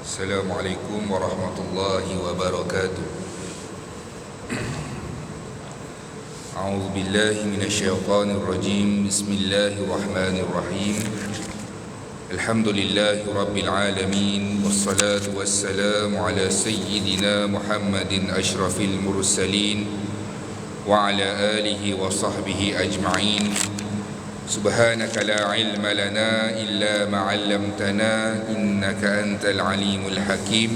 Assalamualaikum warahmatullahi wabarakatuh. A'udzu billahi minasyaitonir rajim. Bismillahirrahmanirrahim. Alhamdulillahi rabbil alamin, wassalatu wassalamu ala sayyidina Muhammadin asyrafil mursalin wa ala alihi wa sahbihi ajma'in. Subhanaka la ilma lana illa ma 'allamtana innaka antal alimul hakim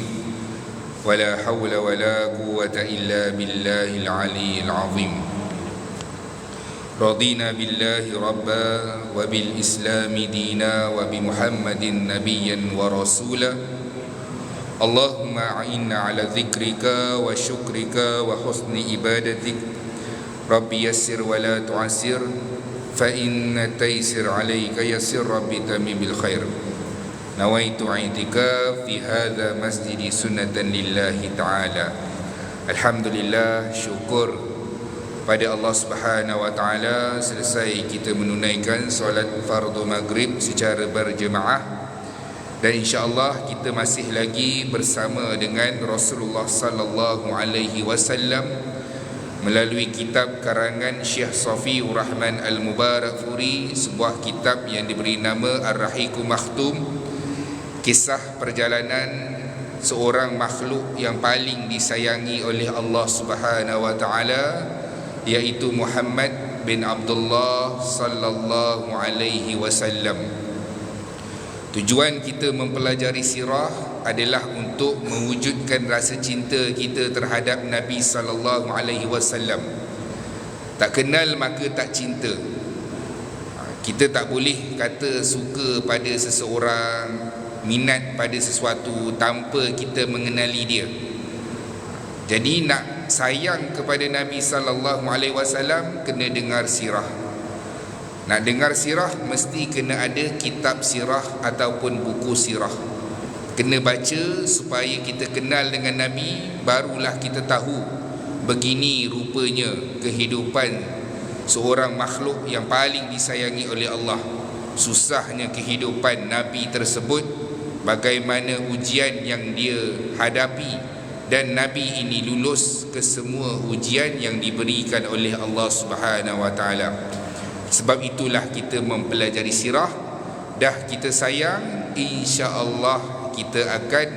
wa la hawla wa la quwwata illa billahil aliyyil azim. Radina billahi rabba wa bil islami dina wa bi Muhammadin nabiyyan wa rasula. Allahumma a'inna ala dzikrika wa syukrika wa husni ibadatik. Rabbi yassir wa la tu'assir fa inna taysir alayka yasir rabbi tamimil khair. Nawaitu i'tikaf fi hadha masjidi sunnatan lillahi ta'ala. Alhamdulillah, syukur pada Allah Subhanahu wa ta'ala, selesai kita menunaikan solat fardu maghrib secara berjemaah, dan insya-Allah kita masih lagi bersama dengan Rasulullah sallallahu alaihi wasallam melalui kitab karangan Syekh Safiur Rahman Al-Mubarakfuri, sebuah kitab yang diberi nama Ar-Rahiqul Makhtum, kisah perjalanan seorang makhluk yang paling disayangi oleh Allah Subhanahu wa ta'ala, iaitu Muhammad bin Abdullah sallallahu alaihi wasallam. Tujuan kita mempelajari sirah adalah untuk mewujudkan rasa cinta kita terhadap Nabi sallallahu alaihi wasallam. Tak kenal maka tak cinta. Kita tak boleh kata suka pada seseorang, minat pada sesuatu tanpa kita mengenali dia. Jadi nak sayang kepada Nabi sallallahu alaihi wasallam kena dengar sirah. Nak dengar sirah mesti kena ada kitab sirah ataupun buku sirah. Kena baca supaya kita kenal dengan Nabi, barulah kita tahu begini rupanya kehidupan seorang makhluk yang paling disayangi oleh Allah. Susahnya kehidupan Nabi tersebut, bagaimana ujian yang dia hadapi, dan Nabi ini lulus ke semua ujian yang diberikan oleh Allah Subhanahu wa ta'ala. Sebab itulah kita mempelajari sirah. Dah kita sayang, insya-Allah kita akan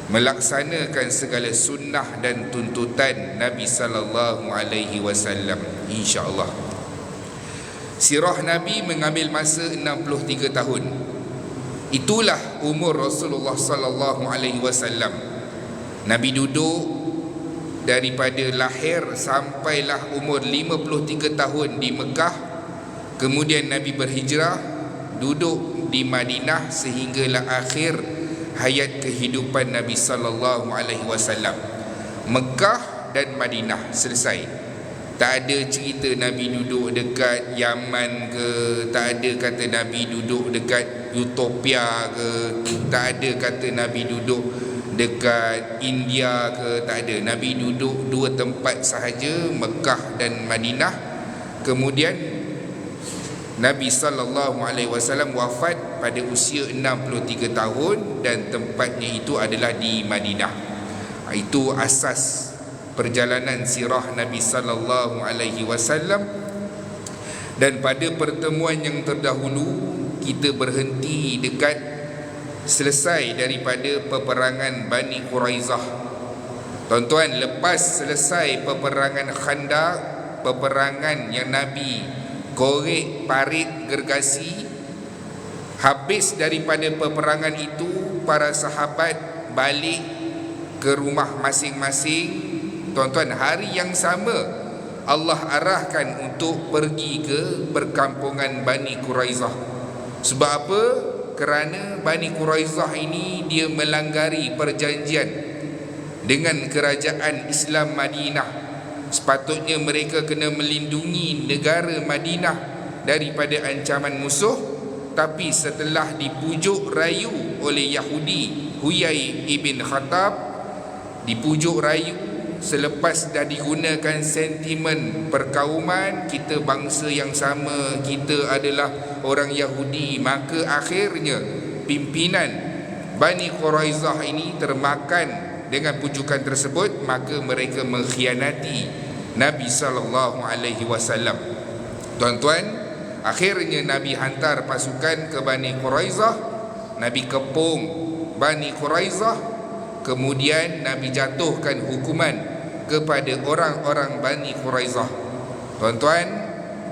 melaksanakan segala sunnah dan tuntutan Nabi sallallahu alaihi wasallam, insya-Allah. Sirah Nabi mengambil masa 63 tahun. Itulah umur Rasulullah sallallahu alaihi wasallam. Nabi duduk daripada lahir sampailah umur 53 tahun di Mekah. Kemudian Nabi berhijrah, duduk di Madinah sehinggalah akhir hayat kehidupan Nabi sallallahu alaihi wasallam. Mekah dan Madinah selesai. Tak ada cerita Nabi duduk dekat Yaman ke, tak ada kata Nabi duduk dekat Utopia ke, tak ada kata Nabi duduk dekat India ke, tak ada. Nabi duduk dua tempat sahaja, Mekah dan Madinah. Kemudian Nabi sallallahu alaihi wasallam wafat pada usia 63 tahun dan tempatnya itu adalah di Madinah. Itu asas perjalanan sirah Nabi sallallahu alaihi wasallam. Dan pada pertemuan yang terdahulu kita berhenti dekat selesai daripada peperangan Bani Quraizah. Tuan-tuan, lepas selesai peperangan Khandaq, peperangan yang Nabi korek parit gergasi, habis daripada peperangan itu, para sahabat balik ke rumah masing-masing. Tuan-tuan, hari yang sama Allah arahkan untuk pergi ke perkampungan Bani Quraizah. Sebab apa? Kerana Bani Quraizah ini dia melanggari perjanjian dengan kerajaan Islam Madinah. Sepatutnya mereka kena melindungi negara Madinah daripada ancaman musuh, tapi setelah dipujuk rayu oleh Yahudi Huyai ibn Khattab, dipujuk rayu selepas dah digunakan sentimen perkauman, kita bangsa yang sama, kita adalah orang Yahudi, maka akhirnya pimpinan Bani Quraizah ini termakan dengan pujukan tersebut, maka mereka mengkhianati Nabi SAW. Tuan-tuan, akhirnya Nabi hantar pasukan ke Bani Quraizah. Nabi kepung Bani Quraizah. Kemudian Nabi jatuhkan hukuman kepada orang-orang Bani Quraizah. Tuan-tuan,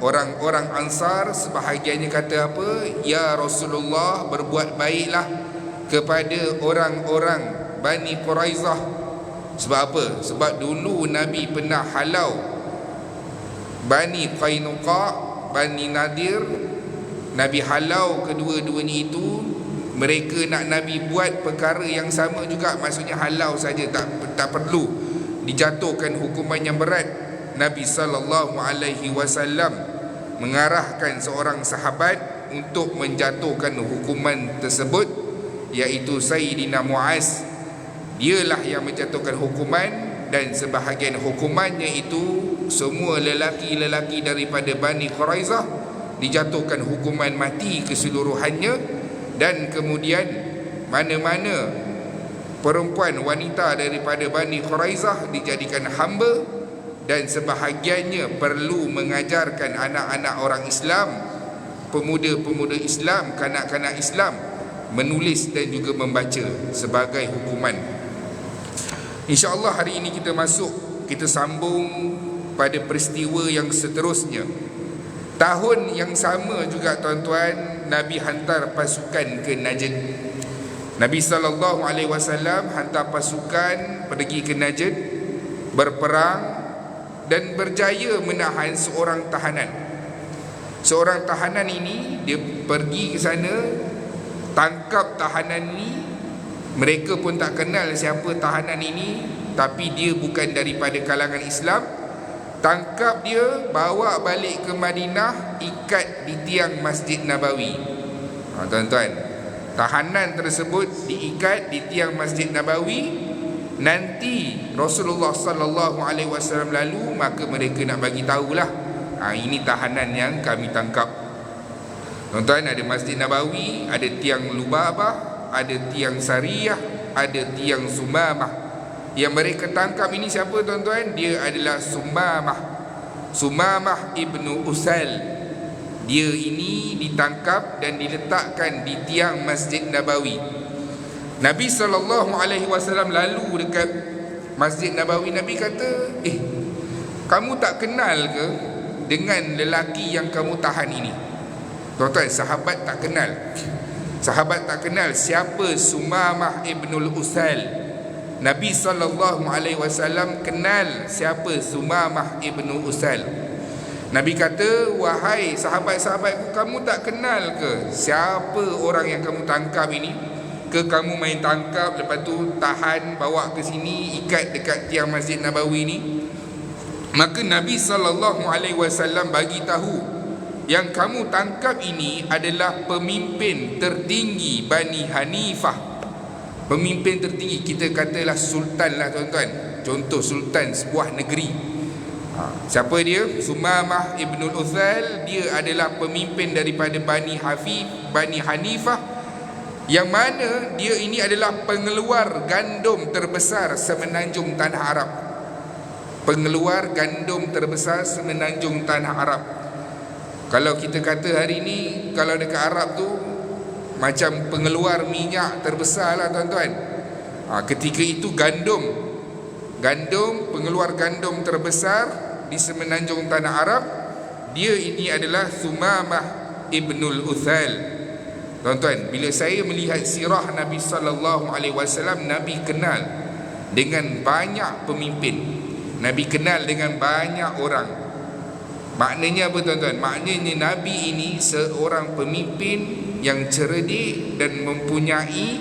orang-orang Ansar sebahagiannya kata apa? Ya Rasulullah, berbuat baiklah kepada orang-orang Bani Quraizah. Sebab apa? Sebab dulu Nabi pernah halau Bani Qainuqa, Bani Nadir. Nabi halau kedua-duanya itu. Mereka nak Nabi buat perkara yang sama juga. Maksudnya halau saja, tak perlu dijatuhkan hukuman yang berat. Nabi SAW mengarahkan seorang sahabat untuk menjatuhkan hukuman tersebut, iaitu Sayyidina Muaz. Dialah yang menjatuhkan hukuman, dan sebahagian hukumannya itu semua lelaki-lelaki daripada Bani Quraizah dijatuhkan hukuman mati keseluruhannya. Dan kemudian mana-mana perempuan wanita daripada Bani Quraizah dijadikan hamba, dan sebahagiannya perlu mengajarkan anak-anak orang Islam, pemuda-pemuda Islam, kanak-kanak Islam menulis dan juga membaca sebagai hukuman. InsyaAllah hari ini kita sambung pada peristiwa yang seterusnya. Tahun yang sama juga tuan-tuan, Nabi hantar pasukan ke Najd. Nabi SAW hantar pasukan pergi ke Najd, berperang dan berjaya menahan seorang tahanan. Seorang tahanan ini, dia pergi ke sana, tangkap tahanan ini. Mereka pun tak kenal siapa tahanan ini, tapi dia bukan daripada kalangan Islam. Tangkap dia, bawa balik ke Madinah, ikat di tiang Masjid Nabawi. Tuan-tuan, tahanan tersebut diikat di tiang Masjid Nabawi. Nanti Rasulullah SAW lalu, maka mereka nak bagi tahulah, ini tahanan yang kami tangkap. Tuan-tuan, ada Masjid Nabawi, ada tiang Lubabah, ada tiang Sariyah, ada tiang Sumamah. Yang mereka tangkap ini siapa tuan-tuan? Dia adalah Sumamah ibnu Usal. Dia ini ditangkap dan diletakkan di tiang Masjid Nabawi. Nabi SAW lalu dekat Masjid Nabawi. Nabi kata, kamu tak kenal ke dengan lelaki yang kamu tahan ini? Tuan-tuan, sahabat tak kenal. Sahabat tak kenal siapa Sumamah ibnul Usal. Nabi SAW kenal siapa Sumamah ibnu Usal. Nabi kata, wahai sahabat-sahabatku, kamu tak kenal ke siapa orang yang kamu tangkap ini? Ke kamu main tangkap, lepas tu tahan, bawa ke sini, ikat dekat tiang Masjid Nabawi ni? Maka Nabi SAW bagi tahu, yang kamu tangkap ini adalah pemimpin tertinggi Bani Hanifah. Pemimpin tertinggi, kita katalah sultan lah tuan-tuan. Contoh sultan sebuah negeri. Siapa dia? Sumamah ibnul Uthal. Dia adalah pemimpin daripada Bani Hanifah, yang mana dia ini adalah pengeluar gandum terbesar semenanjung tanah Arab. Pengeluar gandum terbesar semenanjung tanah Arab. Kalau kita kata hari ni, kalau dekat Arab tu macam pengeluar minyak terbesar lah tuan-tuan. Ketika itu gandum, pengeluar gandum terbesar di semenanjung tanah Arab, dia ini adalah Sumamah ibnul Uthal. Tuan-tuan, bila saya melihat sirah Nabi SAW, Nabi kenal dengan banyak pemimpin, Nabi kenal dengan banyak orang. Maknanya apa tuan-tuan? Maknanya Nabi ini seorang pemimpin yang cerdik dan mempunyai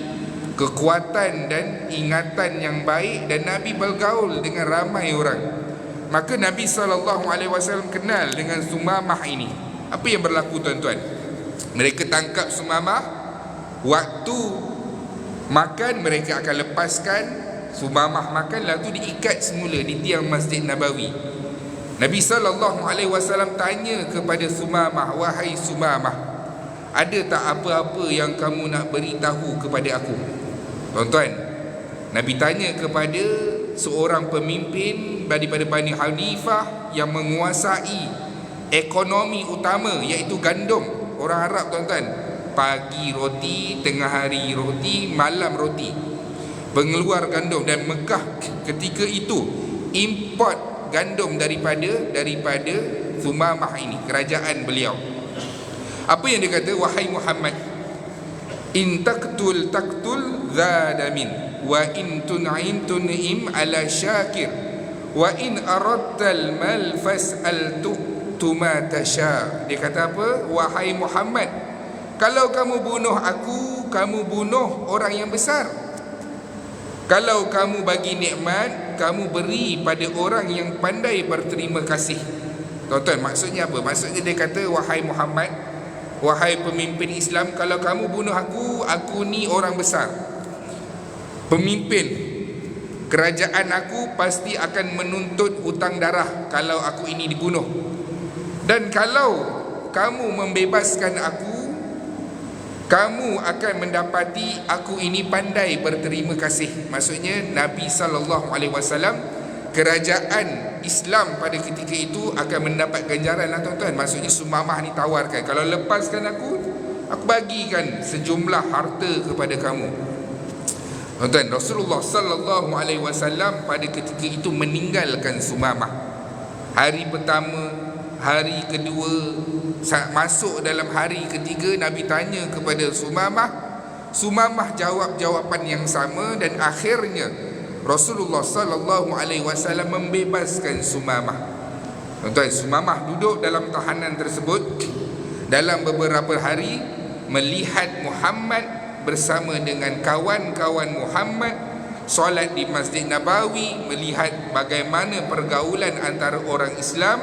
kekuatan dan ingatan yang baik, dan Nabi bergaul dengan ramai orang. Maka Nabi SAW kenal dengan Sumamah ini. Apa yang berlaku tuan-tuan? Mereka tangkap Sumamah, waktu makan mereka akan lepaskan Sumamah makan, lalu diikat semula di tiang Masjid Nabawi. Nabi SAW tanya kepada Sumamah, wahai Sumamah, ada tak apa-apa yang kamu nak beritahu kepada aku? Tuan-tuan, Nabi tanya kepada seorang pemimpin daripada Bani Hanifah yang menguasai ekonomi utama, iaitu gandum. Orang Arab, tuan-tuan, pagi roti, tengah hari roti, malam roti, pengeluar gandum. Dan Mekah ketika itu import gandum daripada Sumamah ini, kerajaan beliau. Apa yang dia kata? Wahai Muhammad, in taqtul zadamin, wa in tun'im tun'im ala syakir, wa in aradtal mal fas'al tuma tasha. Dia kata apa? Wahai Muhammad, kalau kamu bunuh aku, kamu bunuh orang yang besar. Kalau kamu bagi nikmat, kamu beri pada orang yang pandai berterima kasih. Tuan-tuan, maksudnya apa? Maksudnya dia kata, wahai Muhammad, wahai pemimpin Islam, kalau kamu bunuh aku ni orang besar, pemimpin kerajaan, aku pasti akan menuntut hutang darah kalau aku ini dibunuh. Dan kalau kamu membebaskan aku, kamu akan mendapati aku ini pandai berterima kasih. Maksudnya Nabi SAW, kerajaan Islam pada ketika itu akan mendapat ganjaran lah, tuan-tuan. Maksudnya Sumamah ni tawarkan, kalau lepaskan aku bagikan sejumlah harta kepada kamu. Tuan-tuan, Rasulullah SAW pada ketika itu meninggalkan Sumamah. Hari pertama, hari kedua, masuk dalam hari ketiga, Nabi tanya kepada Sumamah. Sumamah jawab jawapan yang sama, dan akhirnya Rasulullah SAW membebaskan Sumamah. Tuan-tuan, Sumamah duduk dalam tahanan tersebut dalam beberapa hari, melihat Muhammad bersama dengan kawan-kawan Muhammad solat di Masjid Nabawi, melihat bagaimana pergaulan antara orang Islam.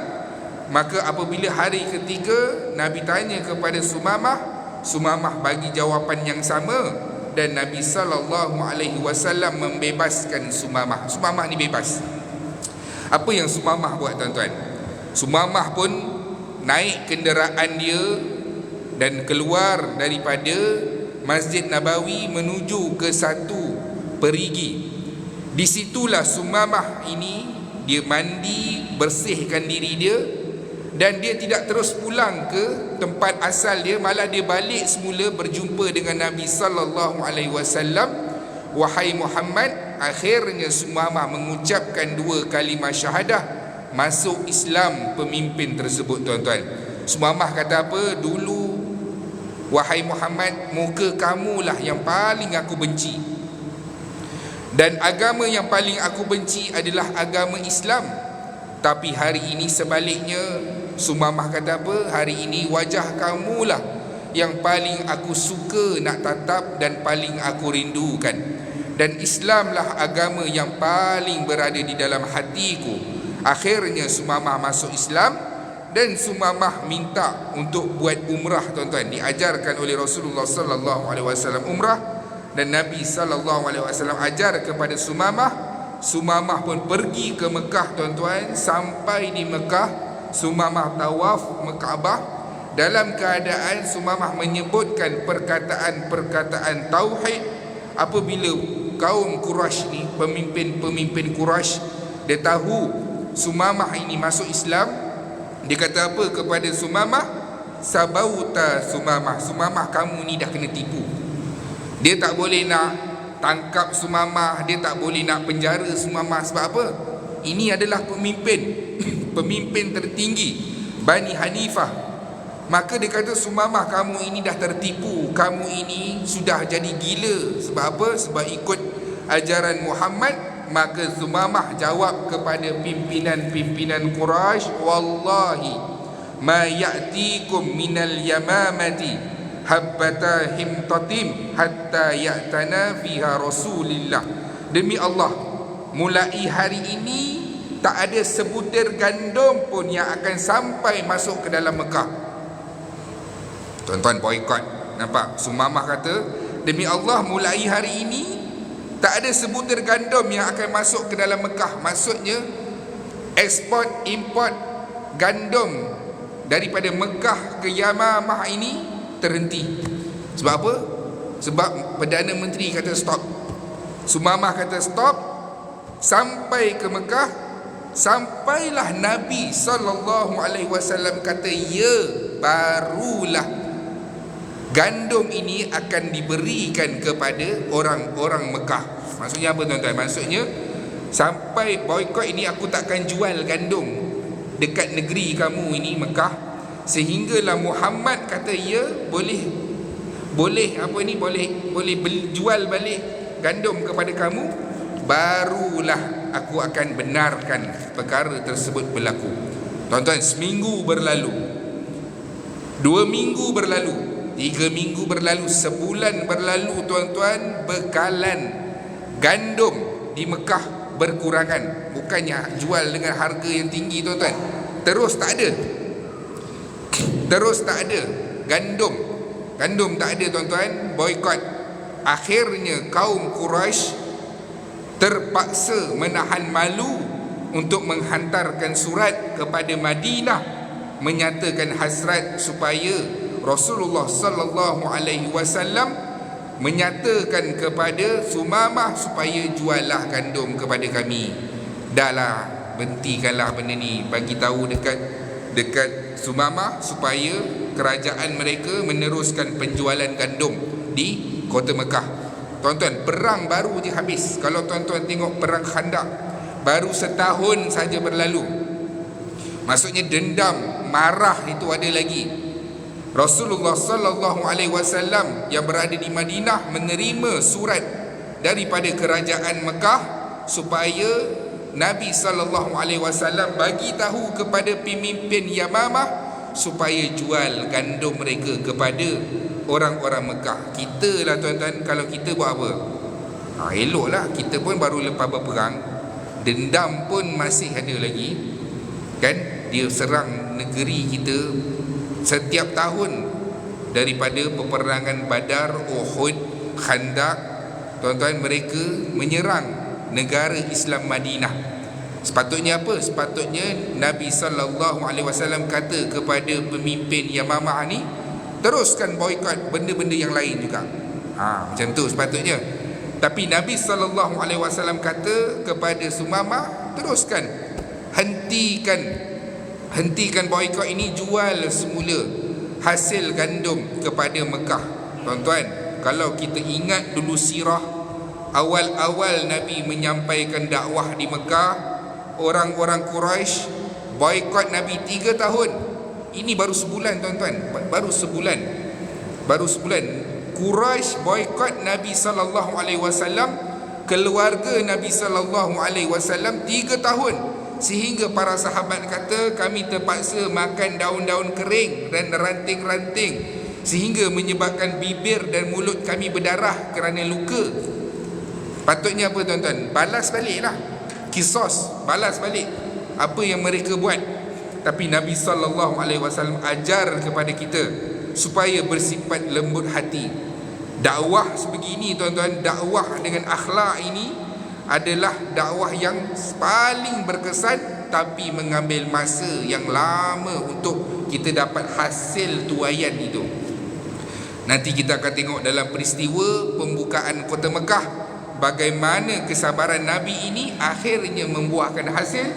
Maka apabila hari ketiga Nabi tanya kepada Sumamah, Sumamah bagi jawapan yang sama, dan Nabi SAW membebaskan Sumamah. Sumamah ni bebas. Apa yang Sumamah buat, tuan-tuan? Sumamah pun naik kenderaan dia dan keluar daripada Masjid Nabawi menuju ke satu perigi. Di situlah Sumamah ini dia mandi, bersihkan diri dia, dan dia tidak terus pulang ke tempat asal dia, malah dia balik semula berjumpa dengan Nabi SAW. Wahai Muhammad, akhirnya Sumamah mengucapkan 2 kalimah syahadah, masuk Islam pemimpin tersebut, tuan-tuan. Sumamah kata apa? Dulu, wahai Muhammad, muka kamulah yang paling aku benci, dan agama yang paling aku benci adalah agama Islam. Tapi hari ini sebaliknya, Sumamah kata apa? Hari ini wajah kamulah yang paling aku suka nak tatap dan paling aku rindukan, dan Islamlah agama yang paling berada di dalam hatiku. Akhirnya Sumamah masuk Islam, dan Sumamah minta untuk buat umrah, tuan-tuan. Diajarkan oleh Rasulullah SAW umrah, dan Nabi SAW ajar kepada Sumamah. Sumamah pun pergi ke Mekah, tuan-tuan. Sampai di Mekah, Sumamah tawaf Mekabah. Dalam keadaan Sumamah menyebutkan perkataan-perkataan tauhid. Apabila kaum Quraisy ni, pemimpin-pemimpin Quraisy, dia tahu Sumamah ini masuk Islam, dia kata apa kepada Sumamah? Sabauta Sumamah, Sumamah kamu ni dah kena tipu. Dia tak boleh nak tangkap Sumamah, dia tak boleh nak penjara Sumamah. Sebab apa? Ini adalah pemimpin pemimpin tertinggi Bani Hanifah. Maka dia kata, Sumamah kamu ini dah tertipu, kamu ini sudah jadi gila. Sebab apa? Sebab ikut ajaran Muhammad. Maka Sumamah jawab kepada pimpinan-pimpinan Quraisy, wallahi ma ya'tikum minal yamamati habbata himtatim hatta ya'tana fiha Rasulillah. Demi Allah, mulai hari ini tak ada sebutir gandum pun yang akan sampai masuk ke dalam Mekah. Tuan-tuan, boikot. Nampak? Sumamah kata, demi Allah, mulai hari ini tak ada sebutir gandum yang akan masuk ke dalam Mekah. Maksudnya ekspor import gandum daripada Mekah ke Yamamah ini terhenti. Sebab apa? Sebab Perdana Menteri kata stop. Sumamah kata stop. Sampai ke Mekah, sampailah Nabi SAW kata, ya, barulah gandum ini akan diberikan kepada orang-orang Mekah. Maksudnya apa tuan-tuan? Maksudnya sampai boykot ini aku takkan jual gandum dekat negeri kamu ini Mekah, sehinggalah Muhammad kata ya, boleh jual balik gandum kepada kamu, barulah aku akan benarkan perkara tersebut berlaku. Tuan-tuan, seminggu berlalu, 2 minggu berlalu, 3 minggu berlalu, sebulan berlalu tuan-tuan, bekalan gandum di Mekah berkurangan. Bukannya jual dengan harga yang tinggi tuan-tuan, terus tak ada gandum tak ada tuan-tuan. Boykot. Akhirnya kaum Quraisy terpaksa menahan malu untuk menghantarkan surat kepada Madinah menyatakan hasrat supaya Rasulullah sallallahu alaihi wasallam menyatakan kepada Sumamah supaya juallah gandum kepada kami. Dahlah, berhentikanlah benda ni, bagi tahu dekat Sumamah supaya kerajaan mereka meneruskan penjualan gandum di kota Mekah. Tuan-tuan, perang baru je habis. Kalau tuan-tuan tengok perang Khandaq, baru setahun saja berlalu. Maksudnya dendam, marah itu ada lagi. Rasulullah sallallahu alaihi wasallam yang berada di Madinah menerima surat daripada kerajaan Mekah supaya Nabi sallallahu alaihi wasallam bagi tahu kepada pemimpin Yamamah supaya jual gandum mereka kepada orang-orang Mekah. Kita lah tuan-tuan, kalau kita buat apa? Eloklah, kita pun baru lepas berperang, dendam pun masih ada lagi, kan? Dia serang negeri kita setiap tahun, daripada peperangan Badar, Uhud, Khandaq. Tuan-tuan, mereka menyerang negara Islam Madinah. Sepatutnya apa? Sepatutnya Nabi SAW kata kepada pemimpin Yamamah ni, teruskan boykot benda-benda yang lain juga. Macam tu sepatutnya. Tapi Nabi SAW kata kepada Sumamah, teruskan, hentikan boykot ini, jual semula hasil gandum kepada Mekah. Tuan-tuan, kalau kita ingat dulu sirah, awal-awal Nabi menyampaikan dakwah di Mekah, orang-orang Quraisy boykot Nabi 3 tahun. Ini baru sebulan tuan-tuan, baru sebulan. Quraisy boykot Nabi SAW, keluarga Nabi SAW 3 tahun. Sehingga para sahabat kata, kami terpaksa makan daun-daun kering dan ranting-ranting, sehingga menyebabkan bibir dan mulut kami berdarah kerana luka. Patutnya apa tuan-tuan? Balas baliklah, kisos, balas balik apa yang mereka buat. Tapi Nabi SAW ajar kepada kita supaya bersifat lembut hati. Dakwah sebegini tuan-tuan, dakwah dengan akhlak ini adalah dakwah yang paling berkesan, tapi mengambil masa yang lama untuk kita dapat hasil tuaian itu. Nanti kita akan tengok dalam peristiwa pembukaan kota Mekah, bagaimana kesabaran Nabi ini akhirnya membuahkan hasil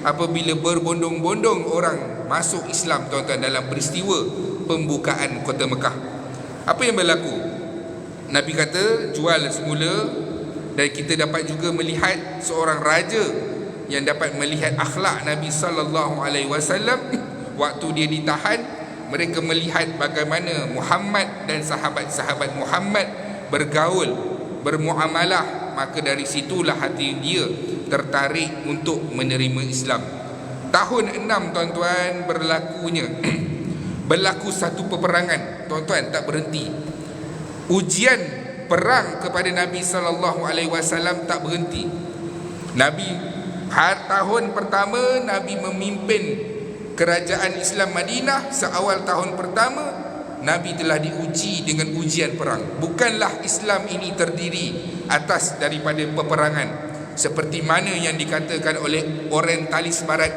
apabila berbondong-bondong orang masuk Islam tuan-tuan dalam peristiwa pembukaan kota Mekah. Apa yang berlaku? Nabi kata jual semula, dan kita dapat juga melihat seorang raja yang dapat melihat akhlak Nabi SAW waktu dia ditahan. Mereka melihat bagaimana Muhammad dan sahabat-sahabat Muhammad bergaul, bermuamalah, maka dari situlah hati dia tertarik untuk menerima Islam. Tahun 6 tuan-tuan berlaku satu peperangan tuan-tuan, tak berhenti. Ujian perang kepada Nabi SAW tak berhenti. Tahun pertama Nabi memimpin kerajaan Islam Madinah. Seawal tahun pertama Nabi telah diuji dengan ujian perang. Bukanlah Islam ini terdiri atas daripada peperangan seperti mana yang dikatakan oleh orientalis barat.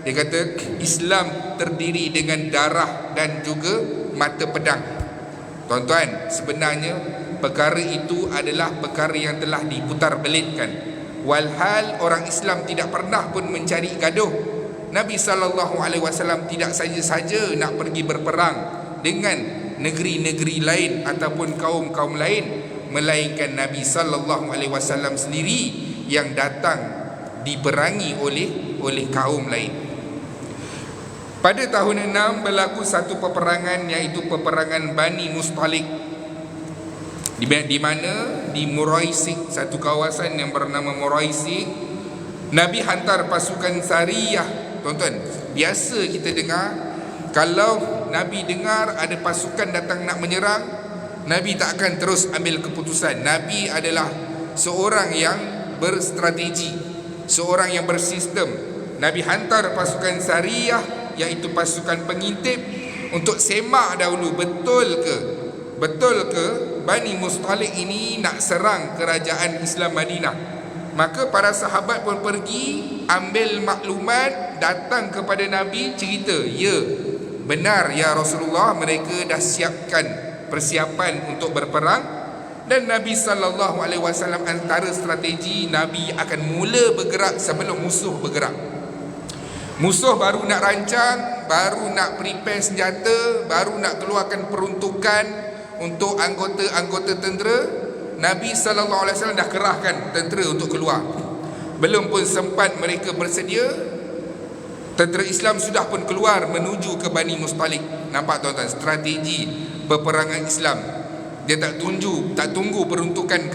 Dia kata Islam terdiri dengan darah dan juga mata pedang. Tuan-tuan, sebenarnya perkara itu adalah perkara yang telah diputar belitkan. Walhal orang Islam tidak pernah pun mencari gaduh. Nabi SAW tidak saja-saja nak pergi berperang dengan negeri-negeri lain ataupun kaum-kaum lain, melainkan Nabi SAW sendiri yang datang diperangi oleh kaum lain. Pada tahun 6 berlaku satu peperangan, iaitu peperangan Bani Mustalik, di mana di Muraisik, satu kawasan yang bernama Muraisik, Nabi hantar pasukan Sariyah. Tuan-tuan, biasa kita dengar kalau Nabi dengar ada pasukan datang nak menyerang, Nabi tak akan terus ambil keputusan. Nabi adalah seorang yang berstrategi, seorang yang bersistem. Nabi hantar pasukan Sariyah, iaitu pasukan pengintip, untuk semak dahulu betul ke Bani Mustalik ini nak serang kerajaan Islam Madinah. Maka para sahabat pun pergi ambil maklumat, datang kepada Nabi, cerita, ya benar ya Rasulullah, mereka dah siapkan persiapan untuk berperang. Dan Nabi SAW antara strategi, Nabi akan mula bergerak sebelum musuh bergerak. Musuh baru nak rancang, baru nak prepare senjata, baru nak keluarkan peruntukan untuk anggota-anggota tentera, Nabi SAW dah kerahkan tentera untuk keluar. Belum pun sempat mereka bersedia, tentera Islam sudah pun keluar menuju ke Bani Mustalik. Nampak tuan-tuan, strategi peperangan Islam. Dia tak tunggu peruntukan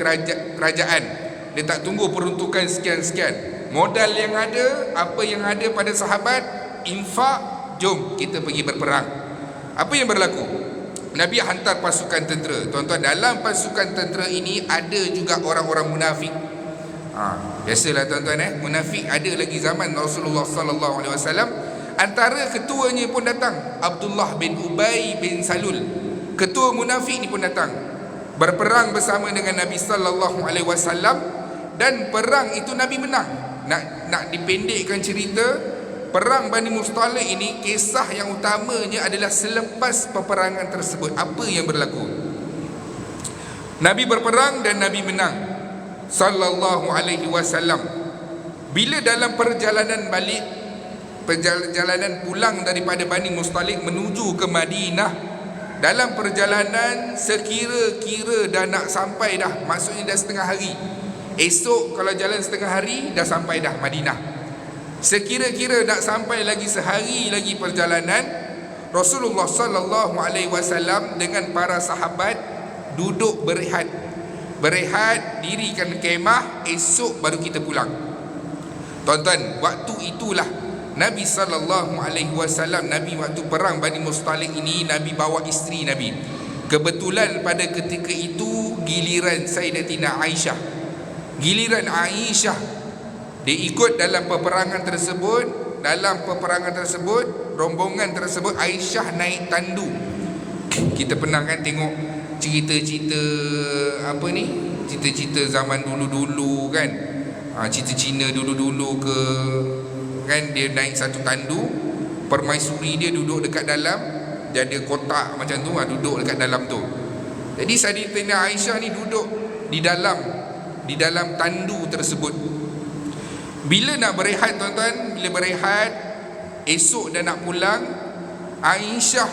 kerajaan. Dia tak tunggu peruntukan sekian-sekian. Modal yang ada, apa yang ada pada sahabat, infak, jom kita pergi berperang. Apa yang berlaku? Nabi hantar pasukan tentera. Tuan-tuan, dalam pasukan tentera ini ada juga orang-orang munafik. Biasalah tuan-tuan, munafik ada lagi zaman Rasulullah SAW. Antara ketuanya pun datang, Abdullah bin Ubay bin Salul. Ketua munafik ni pun datang berperang bersama dengan Nabi SAW, dan perang itu Nabi menang. Nak dipendekkan cerita, perang Bani Mustalik ini, kisah yang utamanya adalah selepas peperangan tersebut. Apa yang berlaku? Nabi berperang dan Nabi menang sallallahu alaihi wasallam. Bila dalam perjalanan balik, perjalanan pulang daripada Bani Mustalik menuju ke Madinah, dalam perjalanan sekira-kira dah nak sampai dah, maksudnya dah setengah hari. Esok kalau jalan setengah hari dah sampai dah Madinah. Sekira-kira nak sampai lagi sehari lagi perjalanan, Rasulullah sallallahu alaihi wasallam dengan para sahabat duduk berehat, dirikan kemah, esok baru kita pulang. Tuan-tuan, waktu itulah Nabi sallallahu alaihi wasallam, Nabi waktu perang Bani Mustalik ini, Nabi bawa isteri Nabi. Kebetulan pada ketika itu giliran Sayyidatina Aisyah. Giliran Aisyah, dia ikut dalam peperangan tersebut. Dalam peperangan tersebut, rombongan tersebut, Aisyah naik tandu. Kita pernah kan tengok cerita-cerita apa ni, cerita-cerita zaman dulu-dulu kan, cerita Cina dulu-dulu ke kan, dia naik satu tandu, permaisuri dia duduk dekat dalam, dia ada kotak macam tu, duduk dekat dalam tu. Jadi Sayyidatina Aisyah ni duduk di dalam tandu tersebut. Bila nak berehat tuan-tuan, bila berehat esok dah nak pulang, Aisyah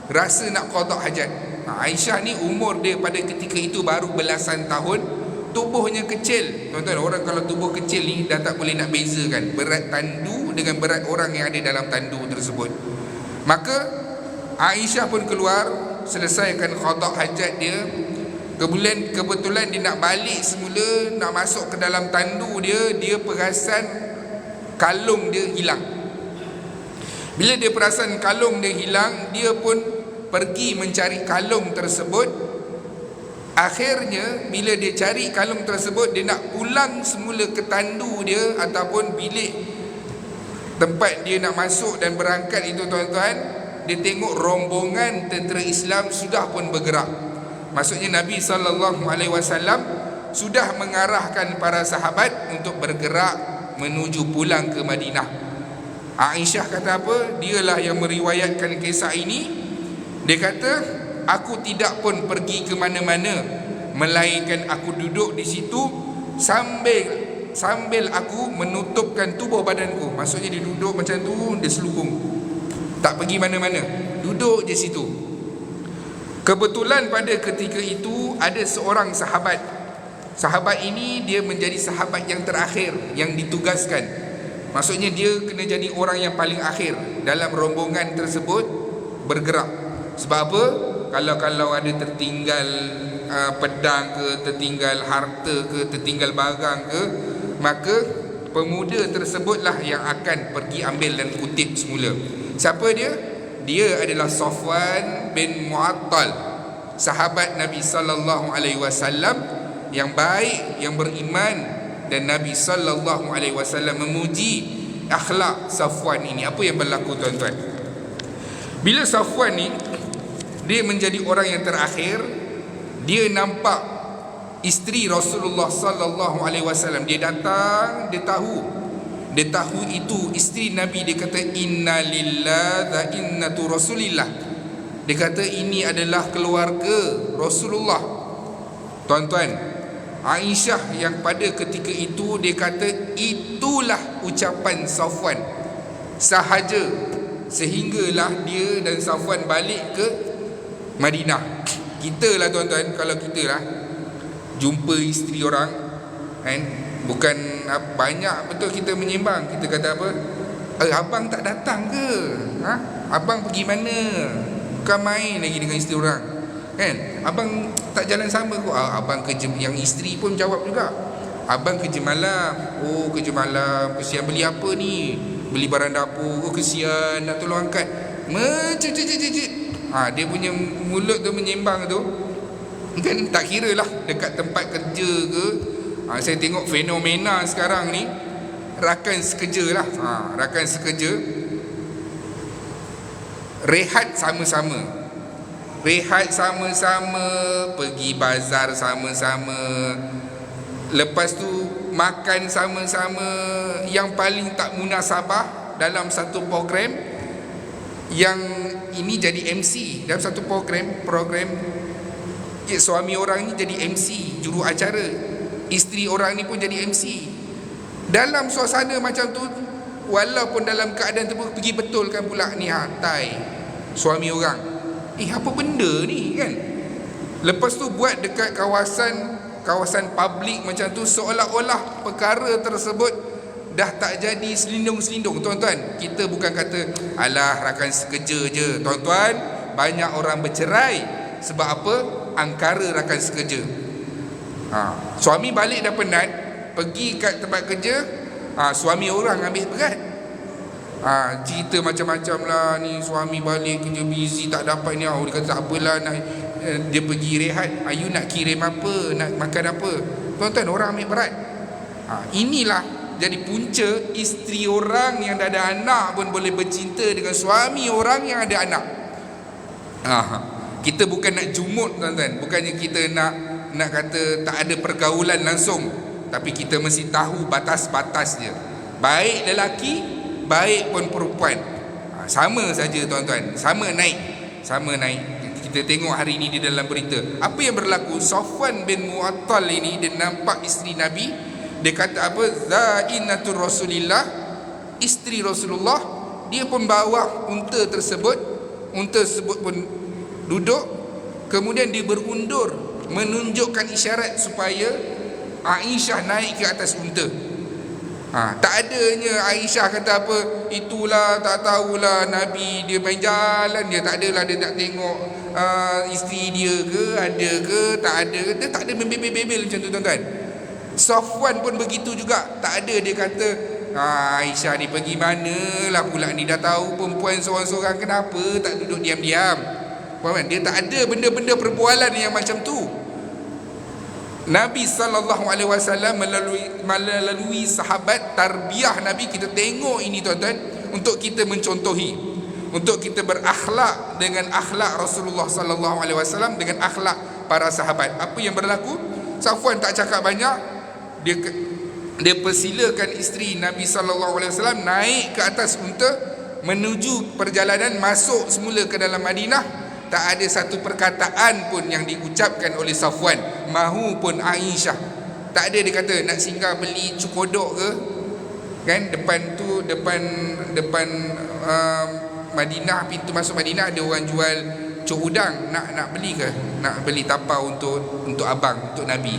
rasa nak qada hajat. Aisyah ni umur dia pada ketika itu baru belasan tahun, tubuhnya kecil. Tuan-tuan, orang kalau tubuh kecil ni dah tak boleh nak bezakan berat tandu dengan berat orang yang ada dalam tandu tersebut. Maka Aisyah pun keluar, selesaikan qada hajat dia. Kebetulan dia nak balik semula, nak masuk ke dalam tandu dia perasan kalung dia hilang. Bila dia perasan kalung dia hilang, dia pun pergi mencari kalung tersebut. Akhirnya bila dia cari kalung tersebut, dia nak pulang semula ke tandu dia ataupun bilik tempat dia nak masuk dan berangkat itu tuan-tuan, dia tengok rombongan tentera Islam sudah pun bergerak. Maksudnya Nabi SAW sudah mengarahkan para sahabat untuk bergerak menuju pulang ke Madinah. Aisyah kata apa? Dialah yang meriwayatkan kisah ini. Dia kata, aku tidak pun pergi ke mana-mana melainkan aku duduk di situ sambil aku menutupkan tubuh badanku. Maksudnya dia duduk macam tu, dia selubung, tak pergi mana-mana, duduk je situ. Kebetulan pada ketika itu ada seorang sahabat. Sahabat ini dia menjadi sahabat yang terakhir yang ditugaskan. Maksudnya dia kena jadi orang yang paling akhir dalam rombongan tersebut bergerak. Sebab apa? Kalau ada tertinggal pedang ke, tertinggal harta ke, tertinggal barang ke, maka pemuda tersebutlah yang akan pergi ambil dan kutip semula. Siapa dia? Dia adalah Safwan bin Mu'attal, sahabat Nabi sallallahu alaihi wasallam yang baik, yang beriman, dan Nabi sallallahu alaihi wasallam memuji akhlak Safwan ini. Apa yang berlaku tuan-tuan? Bila Safwan ni dia menjadi orang yang terakhir, dia nampak isteri Rasulullah sallallahu alaihi wasallam. Dia datang, dia tahu itu isteri Nabi. Dia kata inna lillahi wa inna tu rasulillah. Dia kata ini adalah keluarga Rasulullah. Tuan-tuan, Aisyah yang pada ketika itu dia kata itulah ucapan Safwan sahaja, sehinggalah dia dan Safwan balik ke Madinah. Kita lah tuan-tuan, kalau kita lah jumpa isteri orang kan, bukan banyak betul kita menyembang. Kita kata apa? Abang tak datang ke? Abang pergi mana? Bukan main lagi dengan isteri orang kan? Abang tak jalan sama ke? Abang kerja. Yang isteri pun jawab juga, abang kerja malam. Oh, kerja malam. Kesian, beli apa ni? Beli barang dapur. Oh, kesian, nak tolong angkat. Dia punya mulut tu menyembang tu kan, tak kira lah dekat tempat kerja ke. Saya tengok fenomena sekarang ni, rakan sekerja lah, rakan sekerja rehat sama-sama, pergi bazar sama-sama, lepas tu makan sama-sama. Yang paling tak munasabah dalam satu program, yang ini jadi MC dalam satu program suami orang ni jadi MC, juru acara, isteri orang ni pun jadi MC. Dalam suasana macam tu, walaupun dalam keadaan tu pergi betulkan pula ni tai suami orang, apa benda ni kan. Lepas tu buat dekat kawasan publik macam tu, seolah-olah perkara tersebut dah tak jadi selindung-selindung. Tuan-tuan, kita bukan kata alah rakan sekerja je. Tuan-tuan, banyak orang bercerai sebab apa? Angkara rakan sekerja. Suami balik dah penat, pergi kat tempat kerja, suami orang ambil berat. Cerita macam-macam lah ni, suami balik kerja busy tak dapat ni. Dia kata tak apalah, dia pergi rehat. You nak kirim apa, nak makan apa? Tuan-tuan, orang ambil berat. Inilah jadi punca isteri orang yang dah ada anak pun boleh bercinta dengan suami orang yang ada anak. Kita bukan nak jumut tuan-tuan, bukannya kita nak kata tak ada pergaulan langsung, tapi kita mesti tahu batas-batas dia. Baik lelaki, baik pun perempuan, sama saja tuan-tuan, sama naik. Kita tengok hari ini di dalam berita apa yang berlaku. Safwan bin Mu'attal ini dia nampak isteri Nabi, dia kata apa? Zainatur Rasulillah, isteri Rasulullah. Dia pun bawa unta tersebut pun duduk, kemudian dia berundur menunjukkan isyarat supaya Aisyah naik ke atas unta. Tak adanya Aisyah kata apa, itulah tak tahulah Nabi dia main jalan, dia tak adalah, dia tak tengok isteri dia ke ada ke tak ada. Dia tak ada membebel-bebel macam tu tuan-tuan. Safwan pun begitu juga, tak ada dia kata Aisyah ni pergi mana lah pula ni, dah tahu perempuan seorang-seorang kenapa tak duduk diam-diam. Dia tak ada benda-benda perbualan yang macam tu. Nabi SAW melalui sahabat, tarbiyah Nabi, kita tengok ini tuan-tuan, untuk kita mencontohi, untuk kita berakhlak dengan akhlak Rasulullah SAW, dengan akhlak para sahabat. Apa yang berlaku? Safwan tak cakap banyak, dia persilakan isteri Nabi SAW naik ke atas unta menuju perjalanan, masuk semula ke dalam Madinah. Tak ada satu perkataan pun yang diucapkan oleh Safwan mahu pun Aisyah. Tak ada dia kata nak singgah beli cukodok ke, kan, depan Madinah, pintu masuk Madinah ada orang jual cuk udang, nak beli ke, nak beli tapau untuk abang, untuk Nabi.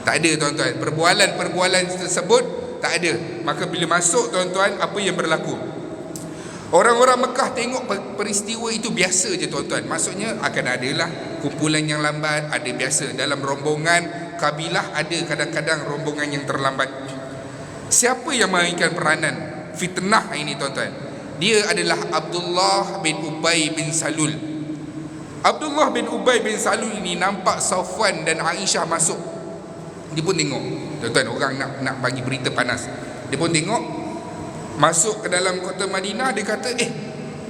Tak ada tuan-tuan, perbualan tersebut tak ada. Maka bila masuk tuan-tuan, apa yang berlaku? Orang-orang Mekah tengok peristiwa itu biasa je tuan-tuan. Maksudnya akan adalah kumpulan yang lambat, ada biasa. Dalam rombongan kabilah ada kadang-kadang rombongan yang terlambat. Siapa yang mainkan peranan fitnah ini tuan-tuan? Dia adalah Abdullah bin Ubay bin Salul. Abdullah bin Ubay bin Salul ini nampak Safwan dan Aisyah masuk. Dia pun tengok, tuan-tuan, orang nak bagi berita panas. Dia pun tengok, masuk ke dalam kota Madinah. Dia kata,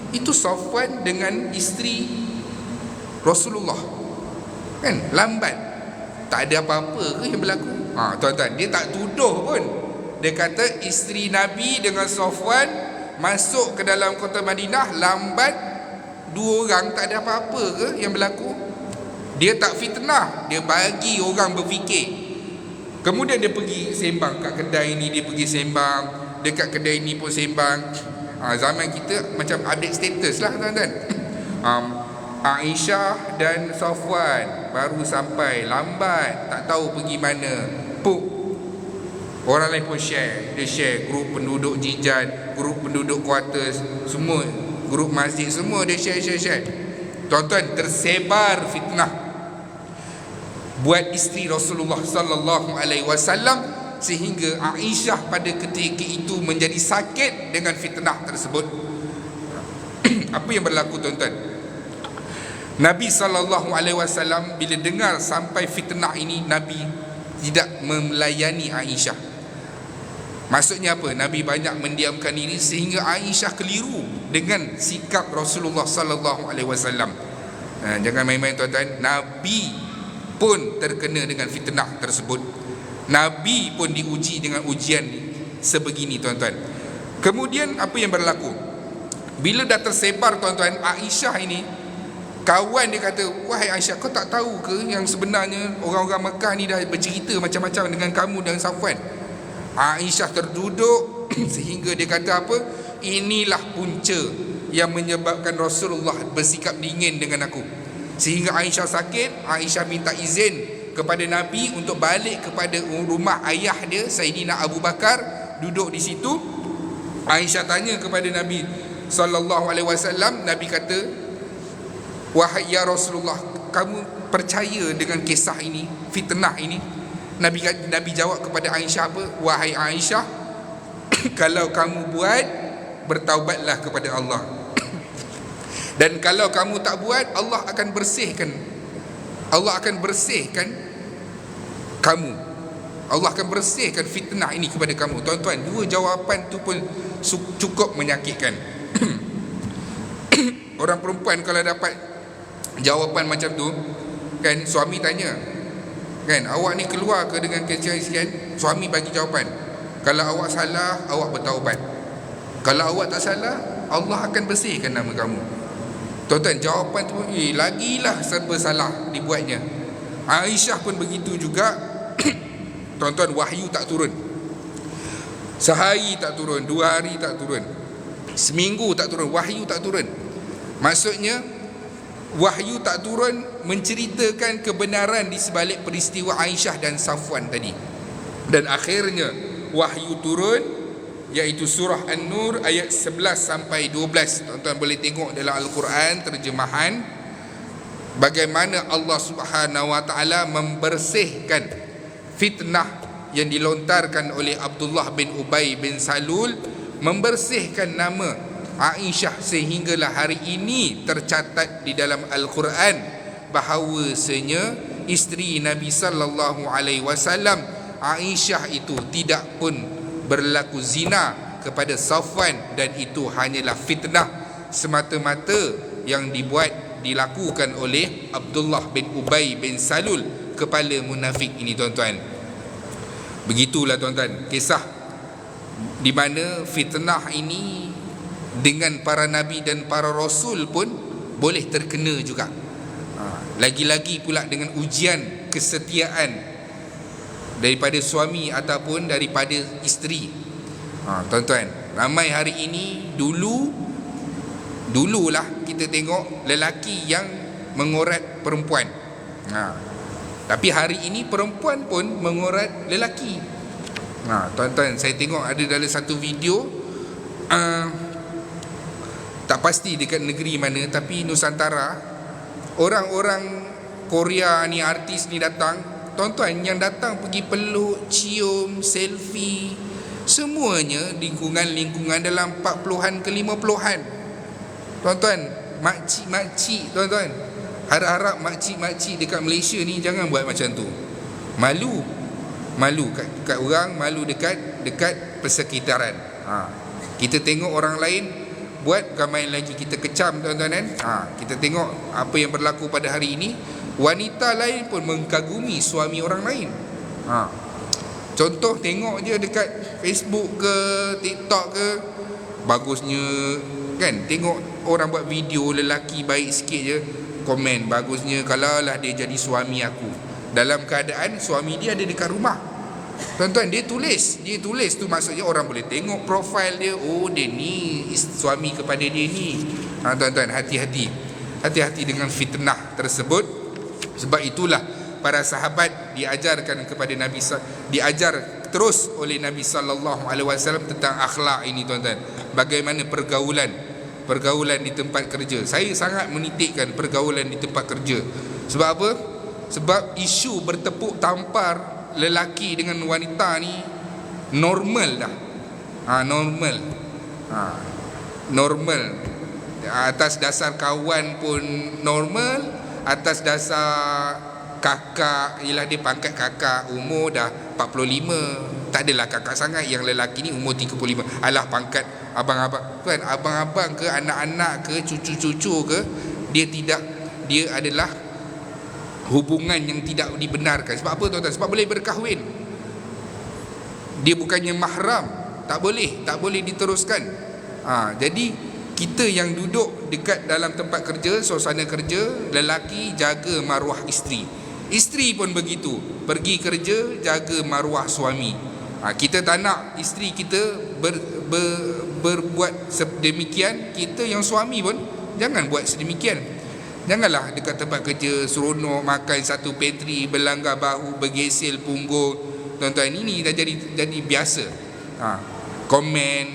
itu Safwan dengan isteri Rasulullah, kan, lambat. Tak ada apa-apa ke yang berlaku? Tuan-tuan, dia tak tuduh pun. Dia kata isteri Nabi dengan Safwan masuk ke dalam kota Madinah lambat, dua orang, tak ada apa-apa ke yang berlaku? Dia tak fitnah, dia bagi orang berfikir. Kemudian dia pergi sembang kat kedai ni, dia pergi sembang dekat kedai ni pun sembang. Zaman kita macam update status lah tuan-tuan. Aisyah dan Safwan baru sampai, lambat, tak tahu pergi mana. Orang lain pun share. Dia share grup penduduk Jijan, grup penduduk quarters, semua grup masjid, semua dia share. Tuan-tuan, tersebar fitnah buat isteri Rasulullah sallallahu alaihi wasallam, sehingga Aisyah pada ketika itu menjadi sakit dengan fitnah tersebut. Apa yang berlaku tuan-tuan? Nabi sallallahu alaihi wasallam bila dengar sampai fitnah ini, Nabi tidak melayani Aisyah. Maksudnya apa? Nabi banyak mendiamkan diri sehingga Aisyah keliru dengan sikap Rasulullah sallallahu alaihi wasallam. Jangan main-main tuan-tuan. Nabi pun terkena dengan fitnah tersebut. Nabi pun diuji dengan ujian sebegini tuan-tuan. Kemudian apa yang berlaku? Bila dah tersebar tuan-tuan, Aisyah ini, kawan dia kata, wahai Aisyah, kau tak tahu ke yang sebenarnya orang-orang Mekah ni dah bercerita macam-macam dengan kamu dan Safwan? Aisyah terduduk sehingga dia kata apa? Inilah punca yang menyebabkan Rasulullah bersikap dingin dengan aku. Sehingga Aisyah sakit. Aisyah minta izin kepada Nabi untuk balik kepada rumah ayah dia, Sayyidina Abu Bakar, duduk di situ. Aisyah tanya kepada Nabi sallallahu alaihi wasallam. Nabi kata, wahai ya Rasulullah, kamu percaya dengan kisah ini, fitnah ini? Nabi jawab kepada Aisyah apa? Wahai Aisyah, kalau kamu buat, bertaubatlah kepada Allah. Dan kalau kamu tak buat, Allah akan bersihkan kamu. Allah akan bersihkan fitnah ini kepada kamu. Tuan-tuan, dua jawapan tu pun cukup menyakitkan. Orang perempuan kalau dapat jawapan macam tu, kan, suami tanya, kan, awak ni keluar ke dengan kesian-kesian? Suami bagi jawapan, kalau awak salah, awak bertaubat. Kalau awak tak salah, Allah akan bersihkan nama kamu. Tuan-tuan, jawapan tu lagilah serba salah dibuatnya. Aisyah pun begitu juga. Tuan-tuan, wahyu tak turun. Sehari tak turun, 2 hari tak turun, seminggu tak turun, wahyu tak turun. Maksudnya wahyu tak turun menceritakan kebenaran di sebalik peristiwa Aisyah dan Safwan tadi. Dan akhirnya wahyu turun, iaitu surah An-Nur ayat 11 sampai 12. Tuan-tuan boleh tengok dalam Al-Quran terjemahan bagaimana Allah Subhanahu wa taala membersihkan fitnah yang dilontarkan oleh Abdullah bin Ubay bin Salul, membersihkan nama Aisyah sehinggalah hari ini tercatat di dalam Al-Quran bahawasanya isteri Nabi sallallahu alaihi wasallam Aisyah itu tidak pun berlaku zina kepada Safwan, dan itu hanyalah fitnah semata-mata yang dilakukan oleh Abdullah bin Ubay bin Salul, kepala munafik ini tuan-tuan. Begitulah tuan-tuan kisah di mana fitnah ini dengan para nabi dan para rasul pun boleh terkena juga. Lagi-lagi pula dengan ujian kesetiaan daripada suami ataupun daripada isteri. Tuan-tuan, ramai hari ini, dululah kita tengok lelaki yang mengorat perempuan. Tapi hari ini perempuan pun mengorat lelaki. Tuan-tuan, saya tengok ada dalam satu video, tak pasti dekat negeri mana, tapi Nusantara, orang-orang Korea ni, artis ni datang. Tuan-tuan, yang datang pergi peluk, cium, selfie, semuanya lingkungan dalam 40-an ke 50-an. Tuan-tuan, makcik-makcik, tuan-tuan, harap-harap makcik-makcik dekat Malaysia ni jangan buat macam tu. Malu kat orang, malu dekat persekitaran. Kita tengok orang lain buat, bukan main lagi kita kecam, tuan-tuan kan. Kita tengok apa yang berlaku pada hari ini. Wanita lain pun mengkagumi suami orang lain. Contoh, tengok je dekat Facebook ke TikTok ke, bagusnya kan, tengok orang buat video lelaki baik sikit je, komen bagusnya, kalau lah dia jadi suami aku, dalam keadaan suami dia ada dekat rumah. Tuan-tuan, dia tulis tu, maksudnya orang boleh tengok profil dia. Oh, dia ni suami kepada dia ni. Tuan-tuan, hati-hati dengan fitnah tersebut. Sebab itulah para sahabat diajarkan kepada Nabi, diajar terus oleh Nabi SAW tentang akhlak ini, tuan-tuan. Bagaimana pergaulan di tempat kerja. Saya sangat menitikkan pergaulan di tempat kerja. Sebab apa? Sebab isu bertepuk tampar lelaki dengan wanita ni normal dah. Normal. Atas dasar kawan pun normal. Atas dasar kakak, ialah dia pangkat kakak, umur dah 45. Tak adalah kakak sangat. Yang lelaki ni umur 35. Alah, pangkat abang-abang. Kan, abang-abang ke, anak-anak ke, cucu-cucu ke, dia adalah hubungan yang tidak dibenarkan. Sebab apa, tuan-tuan? Sebab boleh berkahwin. Dia bukannya mahram. Tak boleh diteruskan. Jadi kita yang duduk dekat dalam tempat kerja, suasana kerja, lelaki jaga maruah isteri. Isteri pun begitu, pergi kerja jaga maruah suami. Kita tak nak isteri kita berbuat sedemikian. Kita yang suami pun jangan buat sedemikian. Janganlah dekat tempat kerja seronok makan satu pantry, berlanggar bahu, bergesel punggung. Tuan-tuan, ini dah jadi biasa. Komen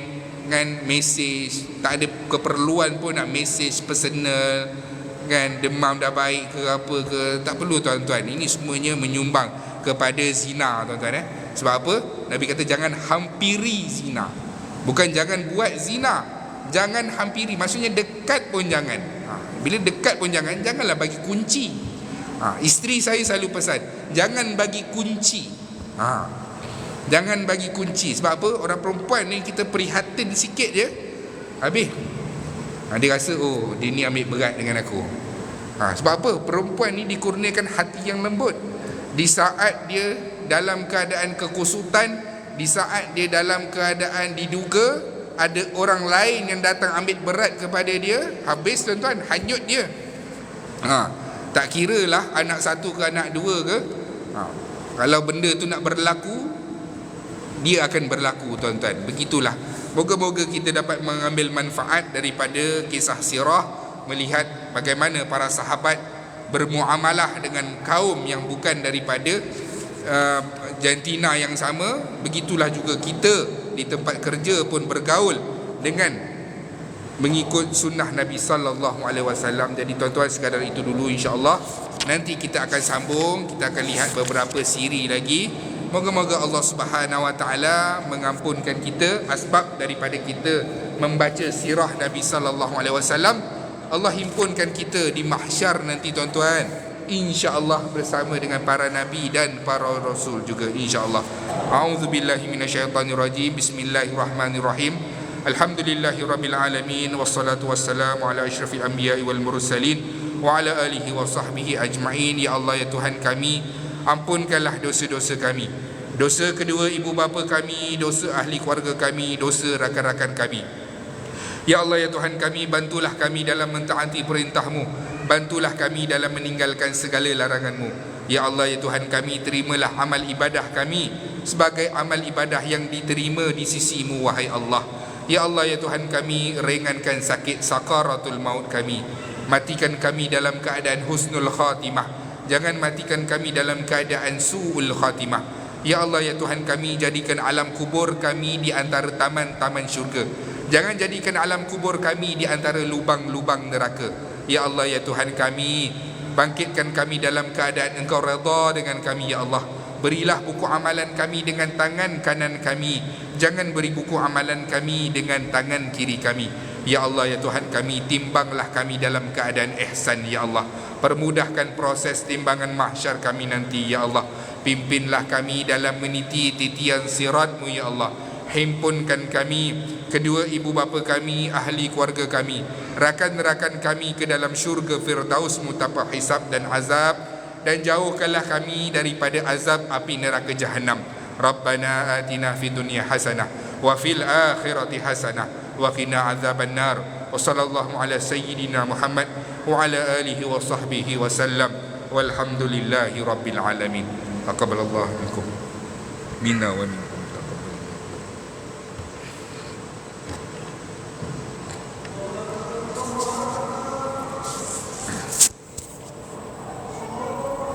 kan, mesej, tak ada keperluan pun nak mesej personal kan, demam dah baik ke apa ke, tak perlu, tuan-tuan. Ini semuanya menyumbang kepada zina, tuan-tuan. Sebab apa? Nabi kata jangan hampiri zina. Bukan jangan buat zina, jangan hampiri. Maksudnya dekat pun jangan. Bila dekat pun janganlah bagi kunci. Isteri saya selalu pesan, jangan bagi kunci. Jangan bagi kunci. Sebab apa? Orang perempuan ni kita prihatin sikit je, habis dia rasa, oh, dia ni ambil berat dengan aku. Sebab apa? Perempuan ni dikurniakan hati yang lembut. Di saat dia dalam keadaan kekusutan, di saat dia dalam keadaan diduga ada orang lain yang datang ambil berat kepada dia, habis, tuan-tuan, hanyut dia. Tak kira lah anak satu ke anak dua ke, kalau benda tu nak berlaku, dia akan berlaku, tuan-tuan. Begitulah. Moga-moga kita dapat mengambil manfaat daripada kisah sirah, melihat bagaimana para sahabat bermuamalah dengan kaum yang bukan daripada jantina yang sama. Begitulah juga kita di tempat kerja pun bergaul dengan mengikut sunnah Nabi SAW. Jadi, tuan-tuan, sekadar itu dulu, insya-Allah. Nanti kita akan sambung, kita akan lihat beberapa siri lagi. Moga-moga Allah Subhanahu Wa Taala mengampunkan kita asbab daripada kita membaca sirah Nabi sallallahu alaihi wasallam. Allah himpunkan kita di mahsyar nanti, tuan-tuan, insya-Allah, bersama dengan para nabi dan para rasul juga, insya-Allah. A'udzubillahi minasyaitonirrajim. Bismillahirrahmanirrahim. Alhamdulillahirabbil alamin, wassalatu wassalamu ala asyrafil anbiya'i wal mursalin wa ala alihi wa sahbihi ajma'in. Ya Allah, ya Tuhan kami, ampunkanlah dosa-dosa kami, dosa kedua ibu bapa kami, dosa ahli keluarga kami, dosa rakan-rakan kami. Ya Allah, ya Tuhan kami, bantulah kami dalam mentaati perintah-Mu, bantulah kami dalam meninggalkan segala larangan-Mu. Ya Allah, ya Tuhan kami, terimalah amal ibadah kami sebagai amal ibadah yang diterima di sisi-Mu, wahai Allah. Ya Allah, ya Tuhan kami, ringankan sakit sakaratul maut kami. Matikan kami dalam keadaan husnul khatimah. Jangan matikan kami dalam keadaan su'ul khatimah. Ya Allah, ya Tuhan kami, jadikan alam kubur kami di antara taman-taman syurga. Jangan jadikan alam kubur kami di antara lubang-lubang neraka. Ya Allah, ya Tuhan kami, bangkitkan kami dalam keadaan Engkau redha dengan kami, ya Allah. Berilah buku amalan kami dengan tangan kanan kami. Jangan beri buku amalan kami dengan tangan kiri kami. Ya Allah, ya Tuhan kami, timbanglah kami dalam keadaan ihsan, ya Allah. Permudahkan proses timbangan mahsyar kami nanti, ya Allah. Pimpinlah kami dalam meniti titian sirat-Mu, ya Allah. Himpunkan kami, kedua ibu bapa kami, ahli keluarga kami, rakan-rakan kami ke dalam syurga Firdaus-Mu tanpa hisab dan azab, dan jauhkanlah kami daripada azab api neraka Jahannam. Rabbana atina fid dunya hasanah wa fil akhirati hasanah wa qina azaban nar. Wa sallallahu ala sayyidina Muhammad wa ala alihi wa sahbihi wa sallam. Walhamdulillahi rabbil alamin. Taqabbalallahu minkum minna wa minkum.